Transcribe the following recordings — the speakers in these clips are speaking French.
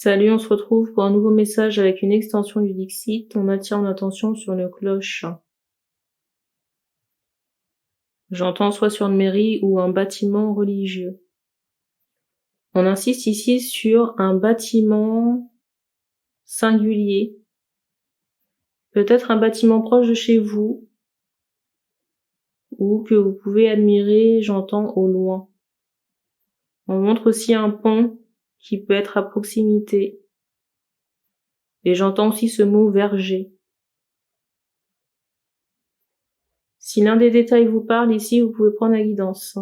Salut, on se retrouve pour un nouveau message avec une extension du Dixit. On attire mon attention sur une cloche. J'entends soit sur une mairie ou un bâtiment religieux. On insiste ici sur un bâtiment singulier. Peut-être un bâtiment proche de chez vous ou que vous pouvez admirer, j'entends, au loin. On montre aussi un pont qui peut être à proximité. Et j'entends aussi ce mot verger. Si l'un des détails vous parle ici, vous pouvez prendre la guidance.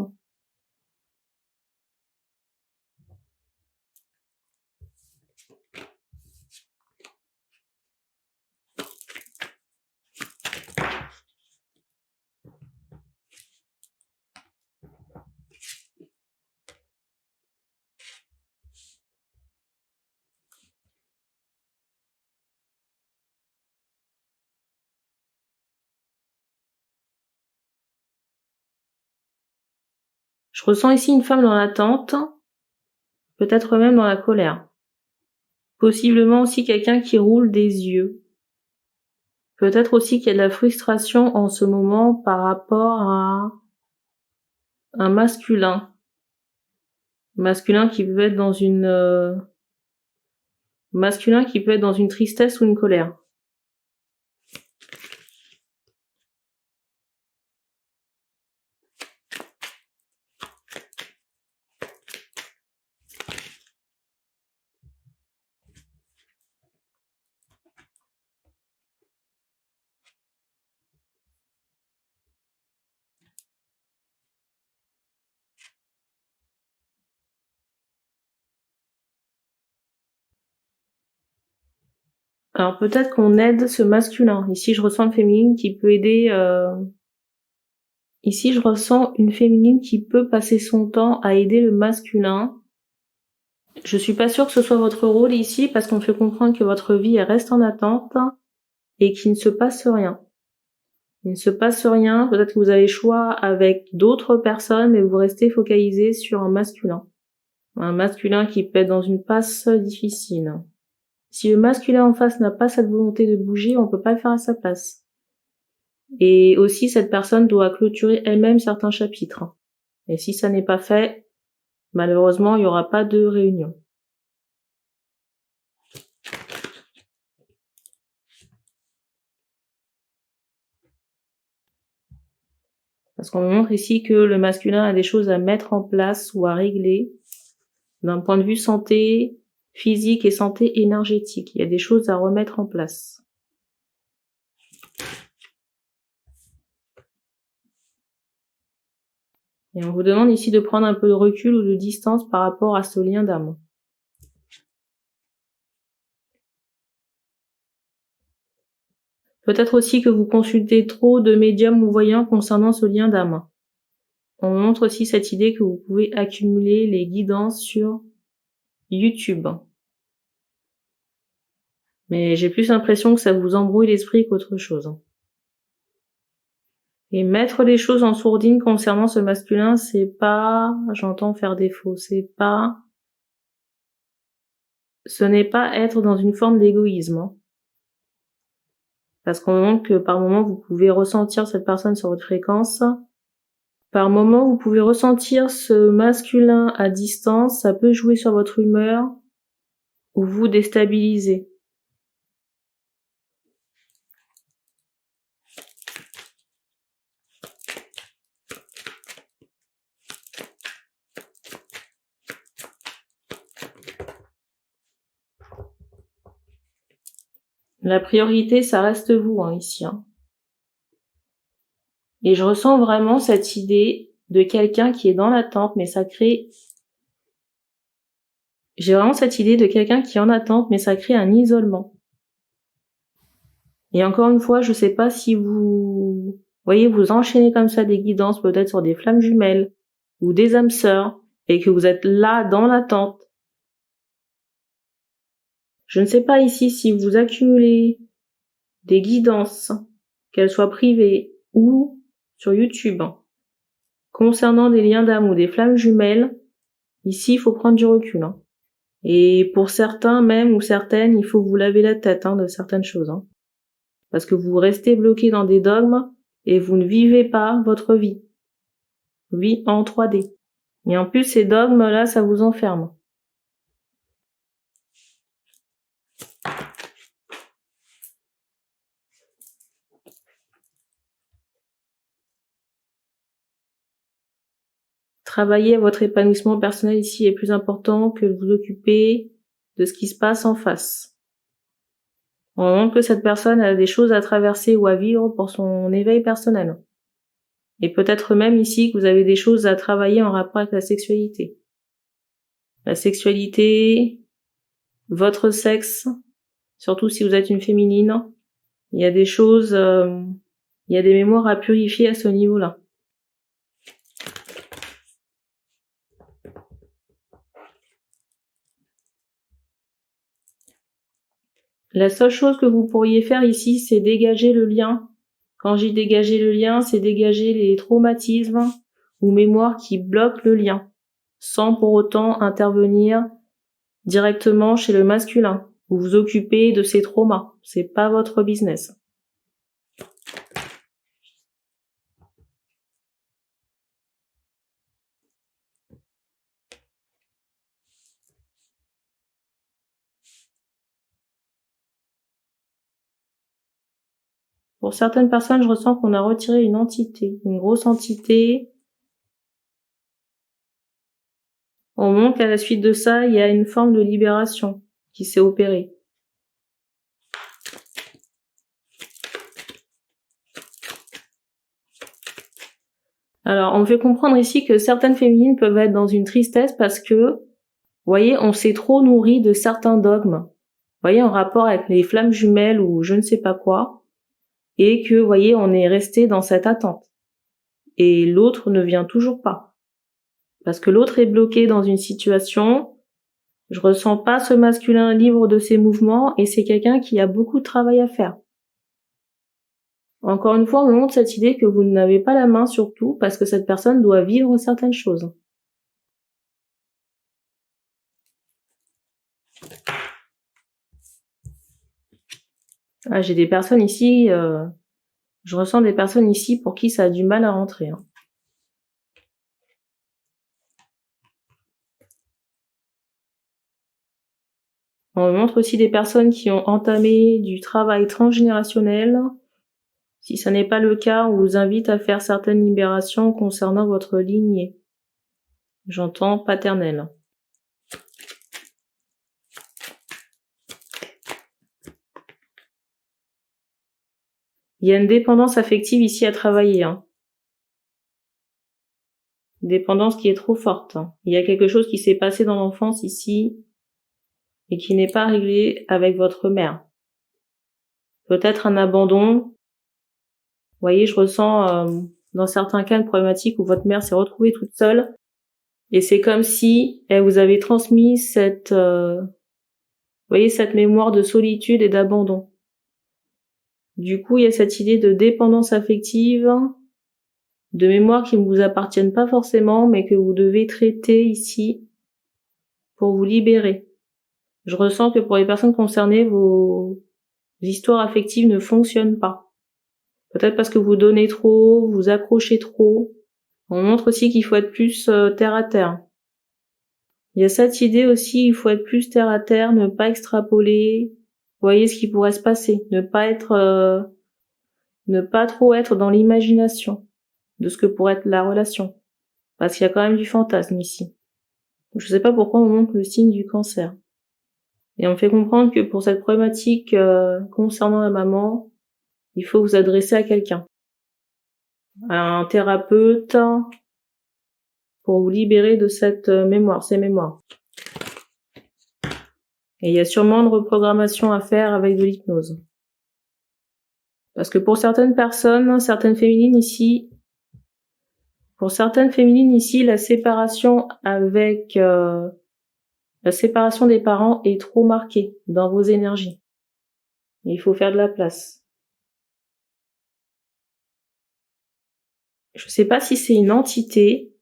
Je ressens ici une femme dans l'attente, peut-être même dans la colère. Possiblement aussi quelqu'un qui roule des yeux. Peut-être aussi qu'il y a de la frustration en ce moment par rapport à un masculin. Masculin qui peut être dans une tristesse ou une colère. Alors peut-être qu'on aide ce masculin. Ici je ressens une féminine qui peut aider. Ici je ressens une féminine qui peut passer son temps à aider le masculin. Je suis pas sûre que ce soit votre rôle ici parce qu'on fait comprendre que votre vie elle reste en attente et qu'il ne se passe rien. Il ne se passe rien, peut-être que vous avez le choix avec d'autres personnes, mais vous restez focalisé sur un masculin. Un masculin qui peut être dans une passe difficile. Si le masculin en face n'a pas cette volonté de bouger, on peut pas le faire à sa place. Et aussi, cette personne doit clôturer elle-même certains chapitres. Et si ça n'est pas fait, malheureusement, il n'y aura pas de réunion. Parce qu'on me montre ici que le masculin a des choses à mettre en place ou à régler d'un point de vue santé physique et santé énergétique. Il y a des choses à remettre en place. Et on vous demande ici de prendre un peu de recul ou de distance par rapport à ce lien d'âme. Peut-être aussi que vous consultez trop de médiums ou voyants concernant ce lien d'âme. On montre aussi cette idée que vous pouvez accumuler les guidances sur YouTube. Mais j'ai plus l'impression que ça vous embrouille l'esprit qu'autre chose. Et mettre les choses en sourdine concernant ce masculin, c'est pas, j'entends faire défaut, ce n'est pas être dans une forme d'égoïsme. Parce qu'on me montre que par moment, vous pouvez ressentir cette personne sur votre fréquence. Par moment, vous pouvez ressentir ce masculin à distance, ça peut jouer sur votre humeur ou vous déstabiliser. La priorité, ça reste vous, ici. Et je ressens vraiment cette idée de quelqu'un qui est dans l'attente, mais ça crée... J'ai vraiment cette idée de quelqu'un qui est en attente, mais ça crée un isolement. Et encore une fois, je sais pas si vous voyez, vous enchaînez comme ça des guidances, peut-être sur des flammes jumelles ou des âmes sœurs, et que vous êtes là dans l'attente. Je ne sais pas ici si vous accumulez des guidances, qu'elles soient privées ou sur YouTube, concernant des liens d'âme ou des flammes jumelles. Ici, il faut prendre du recul. Et pour certains même ou certaines, il faut vous laver la tête de certaines choses. Parce que vous restez bloqué dans des dogmes et vous ne vivez pas votre vie. Vie en 3D. Et en plus, ces dogmes-là, ça vous enferme. Travailler à votre épanouissement personnel ici est plus important que de vous occuper de ce qui se passe en face. On montre que cette personne a des choses à traverser ou à vivre pour son éveil personnel. Et peut-être même ici que vous avez des choses à travailler en rapport avec la sexualité. La sexualité, votre sexe, surtout si vous êtes une féminine, il y a des choses, il y a des mémoires à purifier à ce niveau-là. La seule chose que vous pourriez faire ici, c'est dégager le lien. Quand j'ai dégagé le lien, c'est dégager les traumatismes ou mémoires qui bloquent le lien, sans pour autant intervenir directement chez le masculin. Vous vous occupez de ces traumas. C'est pas votre business. Pour certaines personnes, je ressens qu'on a retiré une entité, une grosse entité. On montre qu'à la suite de ça, il y a une forme de libération qui s'est opérée. Alors, on fait comprendre ici que certaines féminines peuvent être dans une tristesse parce que, vous voyez, on s'est trop nourri de certains dogmes. Vous voyez, en rapport avec les flammes jumelles ou je ne sais pas quoi. Et que, vous voyez, on est resté dans cette attente. Et l'autre ne vient toujours pas. Parce que l'autre est bloqué dans une situation. Je ressens pas ce masculin libre de ses mouvements et c'est quelqu'un qui a beaucoup de travail à faire. Encore une fois, on me montre cette idée que vous n'avez pas la main sur tout parce que cette personne doit vivre certaines choses. Ah, j'ai des personnes ici, je ressens des personnes ici pour qui ça a du mal à rentrer. On me montre aussi des personnes qui ont entamé du travail transgénérationnel. Si ce n'est pas le cas, on vous invite à faire certaines libérations concernant votre lignée. J'entends paternelle. Il y a une dépendance affective ici à travailler. Dépendance qui est trop forte. Il y a quelque chose qui s'est passé dans l'enfance ici et qui n'est pas réglé avec votre mère. Peut-être un abandon. Vous voyez, je ressens dans certains cas une problématique où votre mère s'est retrouvée toute seule et c'est comme si elle vous avait transmis cette, vous voyez, cette mémoire de solitude et d'abandon. Du coup, il y a cette idée de dépendance affective, de mémoires qui ne vous appartiennent pas forcément, mais que vous devez traiter ici pour vous libérer. Je ressens que pour les personnes concernées, vos histoires affectives ne fonctionnent pas. Peut-être parce que vous donnez trop, vous accrochez trop. On montre aussi qu'il faut être plus terre à terre. Il y a cette idée aussi, il faut être plus terre à terre, ne pas extrapoler. Vous voyez ce qui pourrait se passer, ne pas trop être dans l'imagination de ce que pourrait être la relation. Parce qu'il y a quand même du fantasme ici. Donc, je sais pas pourquoi on montre le signe du cancer. Et on fait comprendre que pour cette problématique concernant la maman, il faut vous adresser à quelqu'un. À un thérapeute pour vous libérer de cette mémoire, ces mémoires. Et il y a sûrement une reprogrammation à faire avec de l'hypnose. Parce que pour certaines personnes, certaines féminines ici, la séparation des parents est trop marquée dans vos énergies. Et il faut faire de la place. Je sais pas si c'est une entité,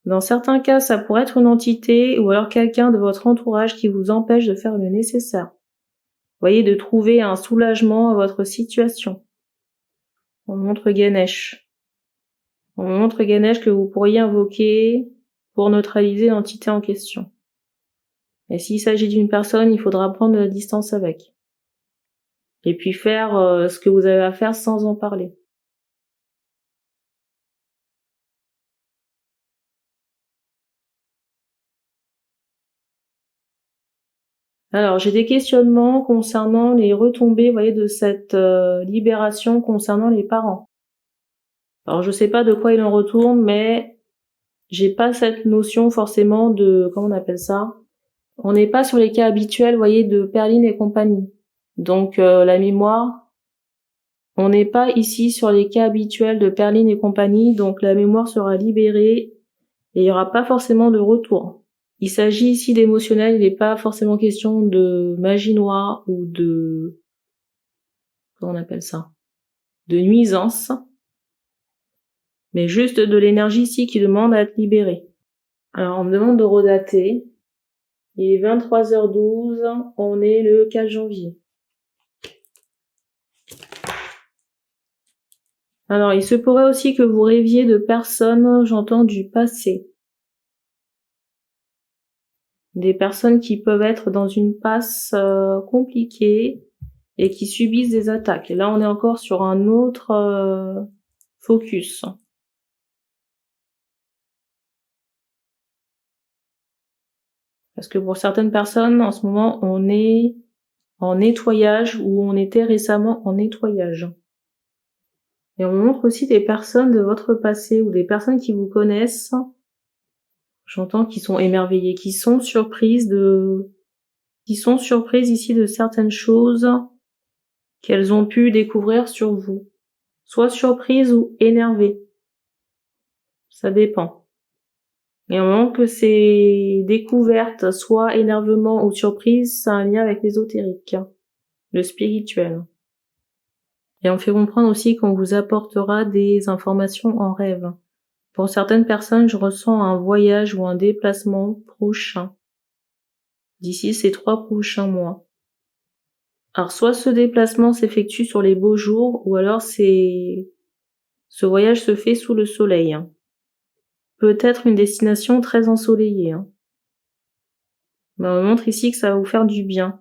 Dans certains cas, ça pourrait être une entité ou alors quelqu'un de votre entourage qui vous empêche de faire le nécessaire. Vous voyez, de trouver un soulagement à votre situation. On montre Ganesh. On montre Ganesh que vous pourriez invoquer pour neutraliser l'entité en question. Et s'il s'agit d'une personne, il faudra prendre de la distance avec. Et puis faire ce que vous avez à faire sans en parler. Alors, j'ai des questionnements concernant les retombées, vous voyez, de cette libération concernant les parents. Alors, je sais pas de quoi il en retourne, mais j'ai pas cette notion forcément de, comment on appelle ça? On n'est pas sur les cas habituels, vous voyez, de Perline et compagnie. Donc, la mémoire, on n'est pas ici sur les cas habituels de Perline et compagnie, donc la mémoire sera libérée et il n'y aura pas forcément de retour. Il s'agit ici d'émotionnel, il n'est pas forcément question de magie noire ou de, comment on appelle ça, de nuisance, mais juste de l'énergie ici qui demande à être libérée. Alors on me demande de redater. Il est 23h12, on est le 4 janvier. Alors il se pourrait aussi que vous rêviez de personnes, j'entends, du passé. Des personnes qui peuvent être dans une passe compliquée et qui subissent des attaques. Et là, on est encore sur un autre focus. Parce que pour certaines personnes, en ce moment, on est en nettoyage ou on était récemment en nettoyage. Et on montre aussi des personnes de votre passé ou des personnes qui vous connaissent. J'entends qu'ils sont émerveillés, qui sont surprises ici de certaines choses qu'elles ont pu découvrir sur vous. Soit surprises ou énervées. Ça dépend. Et au moment que ces découvertes, soit énervement ou surprise, ça a un lien avec l'ésotérique, le spirituel. Et on fait comprendre aussi qu'on vous apportera des informations en rêve. Pour certaines personnes, je ressens un voyage ou un déplacement prochain, d'ici ces 3 prochains mois. Alors soit ce déplacement s'effectue sur les beaux jours, ou alors ce voyage se fait sous le soleil. Peut-être une destination très ensoleillée. Mais on montre ici que ça va vous faire du bien.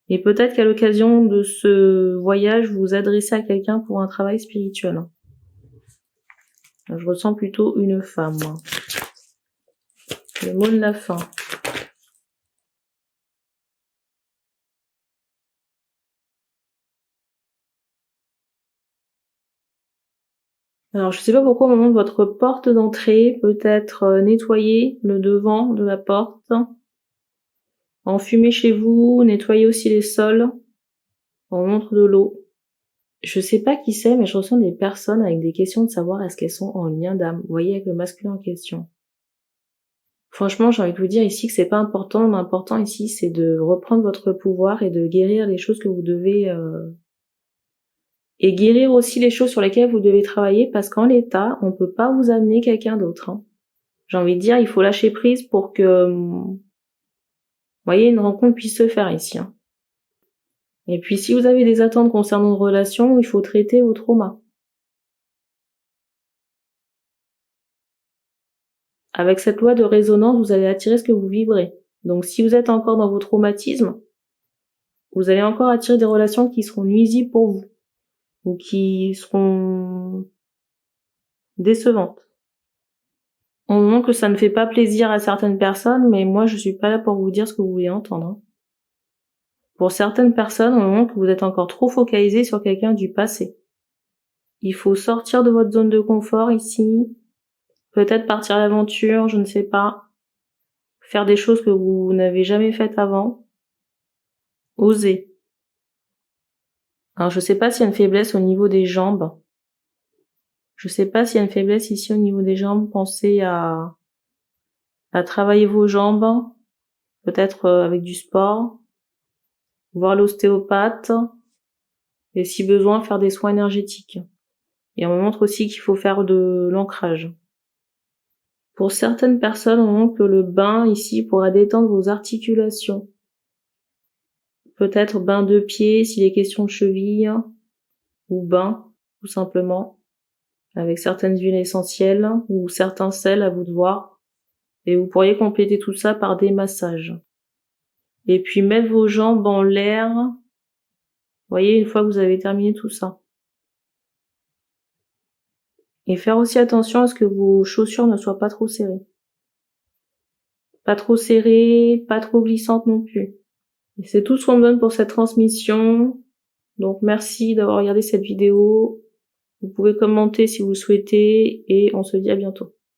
Et peut-être qu'à l'occasion de ce voyage, vous vous adressez à quelqu'un pour un travail spirituel. Je ressens plutôt une femme. Le mot de la fin. Alors, je sais pas pourquoi au moment de votre porte d'entrée, peut-être nettoyer le devant de la porte, enfumer chez vous, nettoyer aussi les sols, on montre de l'eau. Je sais pas qui c'est, mais je ressens des personnes avec des questions de savoir est-ce qu'elles sont en lien d'âme. Vous voyez, avec le masculin en question. Franchement, j'ai envie de vous dire ici que c'est pas important. L'important ici, c'est de reprendre votre pouvoir et de guérir les choses que vous devez et guérir aussi les choses sur lesquelles vous devez travailler, parce qu'en l'état, on peut pas vous amener quelqu'un d'autre. J'ai envie de dire, il faut lâcher prise pour que, vous voyez, une rencontre puisse se faire ici. Et puis, si vous avez des attentes concernant une relation, il faut traiter vos traumas. Avec cette loi de résonance, vous allez attirer ce que vous vibrez. Donc, si vous êtes encore dans vos traumatismes, vous allez encore attirer des relations qui seront nuisibles pour vous, ou qui seront décevantes. Au moment que ça ne fait pas plaisir à certaines personnes, mais moi je suis pas là pour vous dire ce que vous voulez entendre. Pour certaines personnes, au moment que vous êtes encore trop focalisé sur quelqu'un du passé. Il faut sortir de votre zone de confort ici, peut-être partir à l'aventure, je ne sais pas. Faire des choses que vous n'avez jamais faites avant. Oser. Alors je sais pas s'il y a une faiblesse au niveau des jambes. Je sais pas s'il y a une faiblesse ici au niveau des jambes. Pensez à travailler vos jambes, peut-être avec du sport, voir l'ostéopathe, et si besoin, faire des soins énergétiques. Et on me montre aussi qu'il faut faire de l'ancrage. Pour certaines personnes, on montre que le bain ici pourra détendre vos articulations. Peut-être bain de pied s'il est question de cheville, ou bain, tout simplement, avec certaines huiles essentielles ou certains sels, à vous de voir. Et vous pourriez compléter tout ça par des massages. Et puis mettre vos jambes en l'air, vous voyez, une fois que vous avez terminé tout ça. Et faire aussi attention à ce que vos chaussures ne soient pas trop serrées. Pas trop serrées, pas trop glissantes non plus. Et c'est tout ce qu'on me donne pour cette transmission. Donc merci d'avoir regardé cette vidéo. Vous pouvez commenter si vous le souhaitez et on se dit à bientôt.